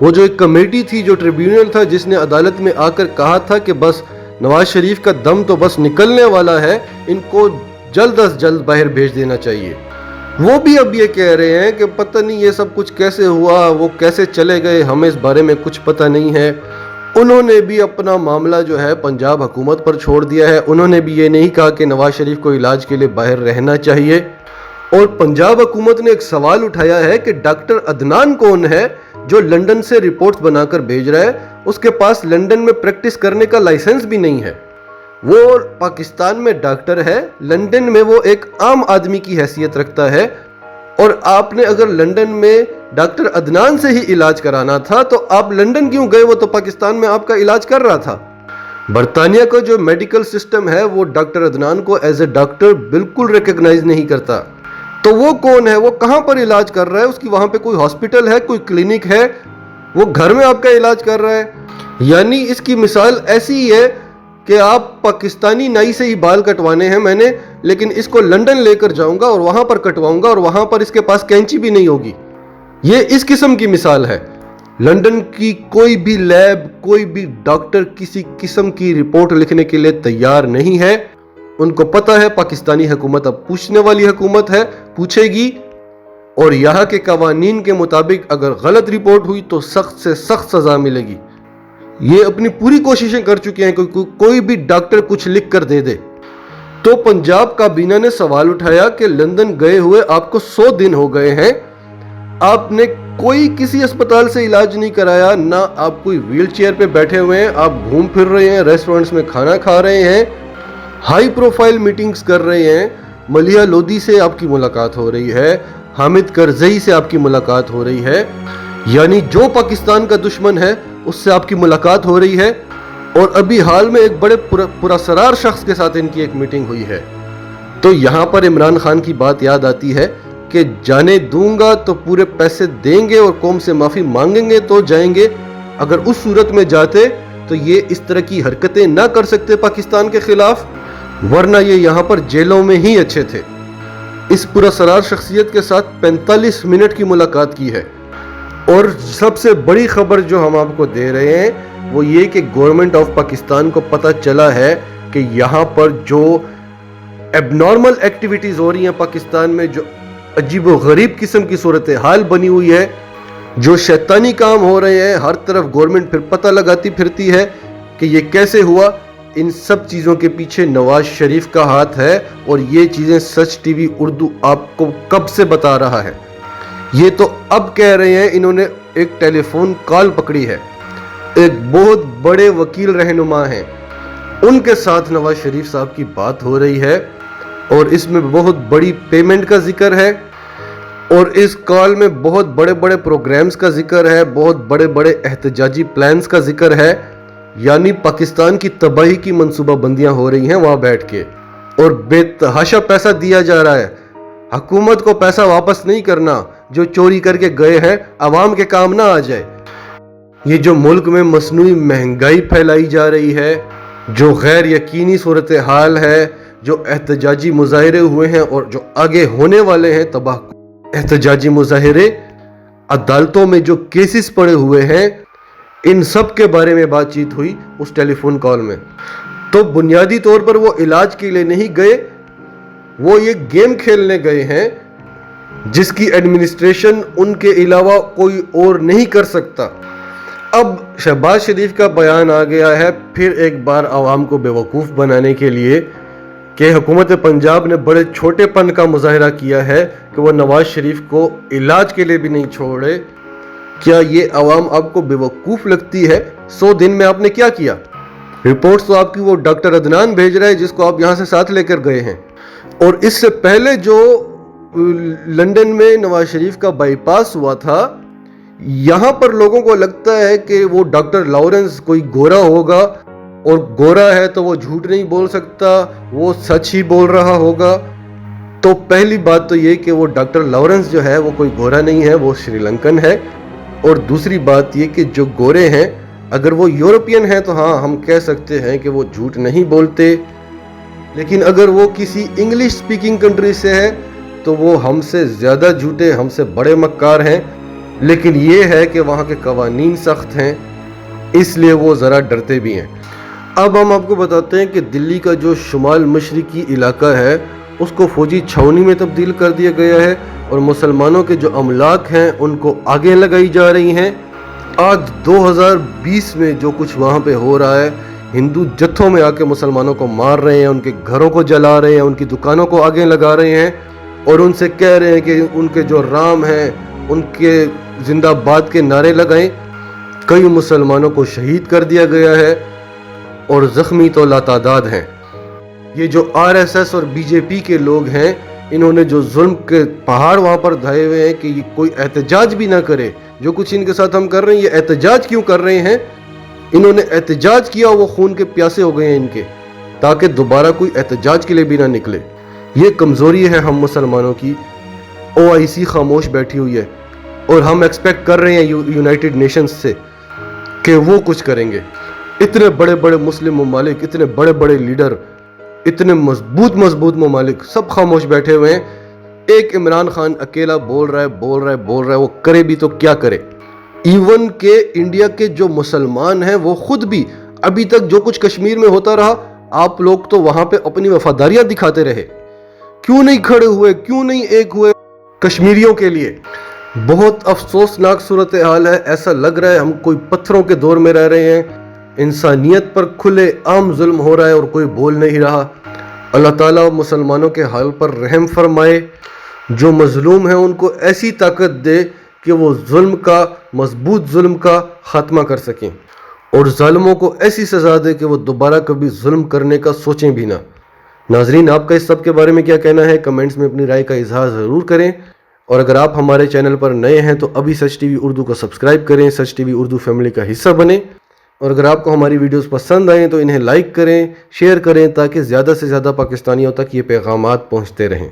وہ جو ایک کمیٹی تھی, جو ٹریبیونل تھا, جس نے عدالت میں آ کر کہا تھا کہ بس نواز شریف کا دم تو بس نکلنے والا ہے, ان کو جلد از جلد باہر بھیج دینا چاہیے, وہ بھی اب یہ کہہ رہے ہیں کہ پتہ نہیں یہ سب کچھ کیسے ہوا, وہ کیسے چلے گئے, ہمیں اس بارے میں کچھ پتہ نہیں ہے. انہوں نے بھی اپنا معاملہ جو ہے پنجاب حکومت پر چھوڑ دیا ہے. انہوں نے بھی یہ نہیں کہا کہ نواز شریف کو علاج کے لیے باہر رہنا چاہیے. اور پنجاب حکومت نے ایک سوال اٹھایا ہے کہ ڈاکٹر عدنان کون ہے جو لنڈن سے رپورٹس بنا کر بھیج رہا ہے, اس کے پاس لنڈن میں پریکٹس کرنے کا لائسنس بھی نہیں ہے. وہ پاکستان میں ڈاکٹر ہے, لنڈن میں وہ ایک عام آدمی کی حیثیت رکھتا ہے, اور آپ نے اگر لنڈن میں ڈاکٹر عدنان سے ہی علاج کرانا تھا تو آپ لنڈن کیوں گئے؟ وہ تو پاکستان میں آپ کا علاج کر رہا تھا. برطانیہ کا جو میڈیکل سسٹم ہے وہ ڈاکٹر عدنان کو ایز اے ڈاکٹر بالکل ریکگنائز نہیں کرتا. تو وہ کون ہے؟ وہ کہاں پر علاج کر رہا ہے؟ اس کی وہاں پہ کوئی ہاسپٹل ہے, کوئی کلینک ہے؟ وہ گھر میں آپ کا علاج کر رہا ہے. یعنی اس کی مثال ایسی ہی ہے کہ آپ پاکستانی نائی سے ہی بال کٹوانے ہیں میں نے, لیکن اس کو لنڈن لے کر جاؤں گا اور وہاں پر کٹواؤں گا, اور وہاں پر اس کے پاس کینچی بھی نہیں ہوگی. یہ اس قسم کی مثال ہے. لنڈن کی کوئی بھی لیب, کوئی بھی ڈاکٹر کسی قسم کی رپورٹ لکھنے کے لیے تیار نہیں ہے. ان کو پتہ ہے پاکستانی حکومت اب پوچھنے والی حکومت ہے, پوچھے گی, اور یہاں کے قوانین کے مطابق اگر غلط رپورٹ ہوئی تو سخت سے سخت سزا ملے گی. یہ اپنی پوری کوششیں کر چکے ہیں کہ کوئی بھی ڈاکٹر کچھ لکھ کر دے دے. تو پنجاب کابینہ نے سوال اٹھایا کہ لندن گئے ہوئے آپ کو 100 دن ہو گئے ہیں, آپ نے کوئی کسی اسپتال سے علاج نہیں کرایا, نہ آپ کوئی ویل چیئر پہ بیٹھے ہوئے ہیں, آپ گھوم پھر رہے ہیں, ریسٹورنٹس میں کھانا کھا رہے ہیں, ہائی پروفائل میٹنگز کر رہے ہیں, ملیحہ لودھی سے آپ کی ملاقات ہو رہی ہے, حامد کرزئی سے آپ کی ملاقات ہو رہی ہے, یعنی جو پاکستان کا دشمن ہے اس سے آپ کی ملاقات ہو رہی ہے. اور ابھی حال میں ایک بڑے پراسرار شخص کے ساتھ ان کی ایک میٹنگ ہوئی ہے. تو یہاں پر عمران خان کی بات یاد آتی ہے کہ جانے دوں گا تو پورے پیسے دیں گے اور قوم سے معافی مانگیں گے تو جائیں گے. اگر اس صورت میں جاتے تو یہ اس طرح کی حرکتیں نہ کر سکتے پاکستان کے خلاف, ورنہ یہ یہاں پر جیلوں میں ہی اچھے تھے. اس پراسرار شخصیت کے ساتھ 45 منٹ کی ملاقات کی ہے. اور سب سے بڑی خبر جو ہم آپ کو دے رہے ہیں وہ یہ کہ گورنمنٹ آف پاکستان کو پتہ چلا ہے کہ یہاں پر جو ایب نارمل ایکٹیویٹیز ہو رہی ہیں پاکستان میں, جو عجیب و غریب قسم کی صورتحال بنی ہوئی ہے, جو شیطانی کام ہو رہے ہیں, ہر طرف گورنمنٹ پھر پتہ لگاتی پھرتی ہے کہ یہ کیسے ہوا. ان سب چیزوں کے پیچھے نواز شریف کا ہاتھ ہے, اور یہ چیزیں سچ ٹی وی اردو آپ کو کب سے بتا رہا ہے. یہ تو اب کہہ رہے ہیں, انہوں نے ایک ٹیلی فون کال پکڑی ہے, ایک بہت بڑے وکیل رہنما ہیں, ان کے ساتھ نواز شریف صاحب کی بات ہو رہی ہے, اور اس میں بہت بڑی پیمنٹ کا ذکر ہے, اور اس کال میں بہت بڑے بڑے پروگرامز کا ذکر ہے, بہت بڑے بڑے احتجاجی پلانز کا ذکر ہے. یعنی پاکستان کی تباہی کی منصوبہ بندیاں ہو رہی ہیں وہاں بیٹھ کے, اور بے تحاشا پیسہ دیا جا رہا ہے. حکومت کو پیسہ واپس نہیں کرنا, جو چوری کر کے گئے ہیں عوام کے کام نہ آ جائے. یہ جو ملک میں مصنوعی مہنگائی پھیلائی جا رہی ہے, جو غیر یقینی صورتحال ہے, جو احتجاجی مظاہرے ہوئے ہیں اور جو آگے ہونے والے ہیں تباہ احتجاجی مظاہرے, عدالتوں میں جو کیسز پڑے ہوئے ہیں, ان سب کے بارے میں بات چیت ہوئی اس ٹیلی فون کال میں. تو بنیادی طور پر وہ علاج کے لیے نہیں گئے, وہ یہ گیم کھیلنے گئے ہیں جس کی ایڈمنسٹریشن ان کے علاوہ کوئی اور نہیں کر سکتا. اب شہباز شریف کا بیان آ گیا ہے پھر ایک بار عوام کو بیوقوف بنانے کے لیے کہ حکومت پنجاب نے بڑے چھوٹے پن کا مظاہرہ کیا ہے کہ وہ نواز شریف کو علاج کے لیے بھی نہیں چھوڑے. کیا یہ عوام آپ کو بیوقوف لگتی ہے؟ 100 دن میں آپ نے کیا کیا؟ رپورٹس تو آپ کی وہ ڈاکٹر عدنان بھیج رہا ہے جس کو آپ یہاں سے ساتھ لے کر گئے ہیں. اور اس سے پہلے جو لنڈن میں نواز شریف کا بائی پاس ہوا تھا, یہاں پر لوگوں کو لگتا ہے کہ وہ ڈاکٹر لاورنس کوئی گورا ہوگا, اور گورا ہے تو وہ جھوٹ نہیں بول سکتا, وہ سچ ہی بول رہا ہوگا. تو پہلی بات تو یہ کہ وہ ڈاکٹر لاورنس جو ہے وہ کوئی گورا نہیں ہے, وہ سری لنکن ہے. اور دوسری بات یہ کہ جو گورے ہیں اگر وہ یورپین ہیں تو ہاں ہم کہہ سکتے ہیں کہ وہ جھوٹ نہیں بولتے, لیکن اگر وہ کسی انگلش سپیکنگ کنٹری سے ہے تو وہ ہم سے زیادہ جھوٹے, ہم سے بڑے مکار ہیں. لیکن یہ ہے کہ وہاں کے قوانین سخت ہیں، اس لیے وہ ذرا ڈرتے بھی ہیں۔ اب ہم آپ کو بتاتے ہیں کہ دلی کا جو شمال مشرقی علاقہ ہے اس کو فوجی چھاؤنی میں تبدیل کر دیا گیا ہے اور مسلمانوں کے جو املاک ہیں ان کو آگے لگائی جا رہی ہیں۔ آج 2020 میں جو کچھ وہاں پہ ہو رہا ہے، ہندو جتھوں میں آ کے مسلمانوں کو مار رہے ہیں، ان کے گھروں کو جلا رہے ہیں، ان کی دکانوں کو آگے لگا رہے ہیں اور ان سے کہہ رہے ہیں کہ ان کے جو رام ہیں ان کے زندہ باد کے نعرے لگائیں۔ کئی مسلمانوں کو شہید کر دیا گیا ہے اور زخمی تو لاتعداد ہیں۔ یہ جو RSS اور BJP کے لوگ ہیں، انہوں نے جو ظلم کے پہاڑ وہاں پر دھائے ہوئے ہیں کہ یہ کوئی احتجاج بھی نہ کرے۔ جو کچھ ان کے ساتھ ہم کر رہے ہیں، یہ احتجاج کیوں کر رہے ہیں؟ انہوں نے احتجاج کیا، وہ خون کے پیاسے ہو گئے ہیں ان کے، تاکہ دوبارہ کوئی احتجاج کے لیے بھی نہ نکلے۔ یہ کمزوری ہے ہم مسلمانوں کی۔ OIC خاموش بیٹھی ہوئی ہے اور ہم ایکسپیکٹ کر رہے ہیں یونائٹڈ نیشنز سے کہ وہ کچھ کریں گے۔ اتنے بڑے بڑے مسلم ممالک، اتنے بڑے بڑے لیڈر، اتنے مضبوط ممالک سب خاموش بیٹھے ہوئے ہیں۔ ایک عمران خان اکیلا بول رہا ہے، وہ کرے بھی تو کیا کرے؟ ایون کہ انڈیا کے جو مسلمان ہیں وہ خود بھی ابھی تک جو کچھ کشمیر میں ہوتا رہا، آپ لوگ تو وہاں پہ اپنی وفاداریاں دکھاتے رہے، کیوں نہیں کھڑے ہوئے، کیوں نہیں ایک ہوئے کشمیریوں کے لیے؟ بہت افسوسناک صورتحال ہے۔ ایسا لگ رہا ہے ہم کوئی پتھروں کے دور میں رہ رہے ہیں، انسانیت پر کھلے عام ظلم ہو رہا ہے اور کوئی بول نہیں رہا۔ اللہ تعالیٰ مسلمانوں کے حال پر رحم فرمائے، جو مظلوم ہیں ان کو ایسی طاقت دے کہ وہ مضبوط ظلم کا خاتمہ کر سکیں، اور ظالموں کو ایسی سزا دے کہ وہ دوبارہ کبھی ظلم کرنے کا سوچیں بھی نہ۔ ناظرین، آپ کا اس سب کے بارے میں کیا کہنا ہے؟ کمنٹس میں اپنی رائے کا اظہار ضرور کریں، اور اگر آپ ہمارے چینل پر نئے ہیں تو ابھی سچ ٹی وی اردو کو سبسکرائب کریں، سچ ٹی وی اردو فیملی کا حصہ بنیں، اور اگر آپ کو ہماری ویڈیوز پسند آئیں تو انہیں لائک کریں، شیئر کریں، تاکہ زیادہ سے زیادہ پاکستانیوں تک یہ پیغامات پہنچتے رہیں۔